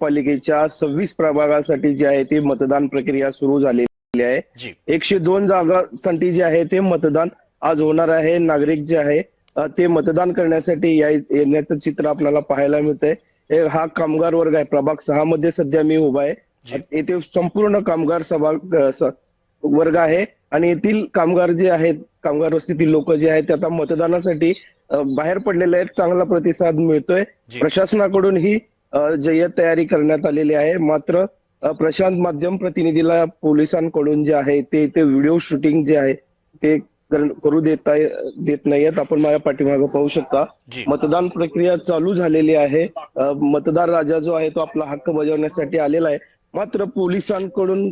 महानगरपालिकेच्या 26 प्रभागासाठी जे आहे ते मतदान प्रक्रिया सुरू झालेली आहे। 102 जागांसाठी जे आहे ते मतदान आज होणार आहे। नागरिक जे आहे ते मतदान करण्यासाठी येण्याचं चित्र आपल्याला पाहायला मिळतंय। हा कामगार वर्ग आहे। प्रभाग 6 मध्ये सध्या मी उभा आहे। येथे संपूर्ण कामगार वर्ग आहे आणि येथील कामगार जे आहेत, कामगार वस्तीतील लोक जे आहेत ते आता मतदानासाठी बाहेर पडलेले आहेत। चांगला प्रतिसाद मिळतोय। प्रशासनाकडून ही जय्यत तयारी करण्यात आलेली आहे। मात्र प्रशांत माध्यम प्रतिनिधीला पोलिसांकडून जे आहे ते व्हिडिओ शूटिंग जे आहे ते करू देत नाहीयेत। आपण माझ्या पाठीमागे पाहू शकता मतदान प्रक्रिया चालू झालेली आहे। मतदार राजा जो आहे तो आपला हक्क बजावण्यासाठी आलेला आहे। मात्र पोलिसांकडून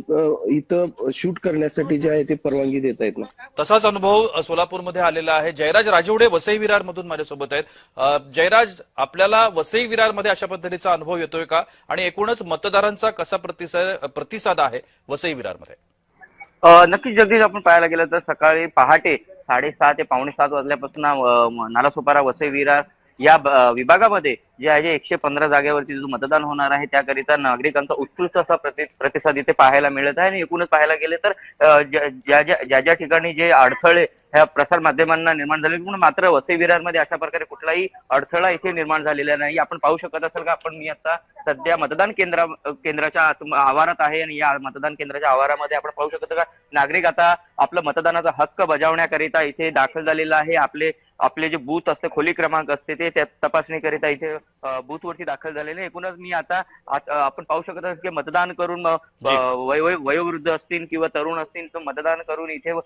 इथं शूट करण्यासाठी जे आहे ते परवानगी देता येत नाही। तसाच अनुभव सोलापूरमध्ये आलेला आहे। जयराज राजवडे वसई विरार मधून माझ्यासोबत आहेत। जयराज, आपल्याला वसई विरार मध्ये अशा पद्धतीचा अनुभव येतोय का आणि एकूणच मतदारांचा कसा प्रतिसाद आहे वसई विरार मध्ये? नक्कीच जगदीश, आपण पाहायला गेलं तर सकाळी पहाटे 6:30 ते 6:45 वाजल्यापासून नालासोपारा वसई विरार या विभागामध्ये जे आहे 115 जागेवरती जो मतदान होणार आहे त्याकरिता नागरिकांचा उत्कृष्ट असा प्रतिसाद इथे पाहायला मिळत आहे। आणि एकूणच पाहायला गेले तर ज्या ठिकाणी जे अडथळे ह्या प्रसार माध्यमांना निर्माण झाले, पण मात्र वसई विरारमध्ये अशा प्रकारे कुठलाही अडथळा इथे निर्माण झालेला नाही। आपण पाहू शकत असाल का, आपण मी आता सध्या मतदान केंद्राच्या आवारात आहे आणि या मतदान केंद्राच्या आवारामध्ये आपण पाहू शकतो का नागरिक आता आपला मतदानाचा हक्क बजावण्याकरिता इथे दाखल झालेला आहे। आपले जे बूथ असते, खोली क्रमांक असते ते तपासणी करिता इथे बूथवरती दाखल झालेले। एकूणच मी आता आपण पाहू शकत आहात की मतदान करून वयोवृद्ध असतील किंवा तरुण असतील तर मतदान करून इथे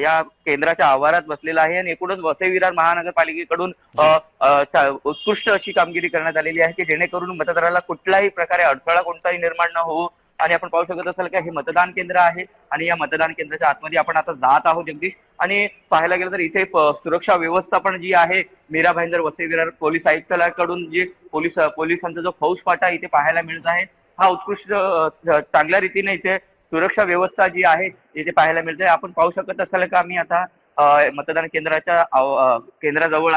या केंद्राच्या आवारात बसलेला आहे। आणि एकूणच वसई विरार महानगरपालिकेकडून उत्कृष्ट अशी कामगिरी करण्यात आलेली आहे की जेणेकरून मतदाराला कुठल्याही प्रकारे अडथळा कोणताही निर्माण न होऊ। आणि आपण पाहू शकत असाल का हे मतदान केंद्र आहे आणि या मतदान केंद्राच्या आतमध्ये आपण आता जात आहोत जगदीश। आणि पाहायला गेलं तर इथे सुरक्षा व्यवस्थापन जी आहे मीरा भाईंदर वसई विरार पोलीस आयुक्तालयाकडून जे पोलिसांचा जो फौजफाटा इथे पाहायला मिळत आहे हा उत्कृष्ट चांगल्या रीतीने इथे सुरक्षा व्यवस्था जी आहे इथे पाहायला मिळते। आपण पाहू शकत असाल का मी आता मतदान केंद्राच्या केंद्राजवळ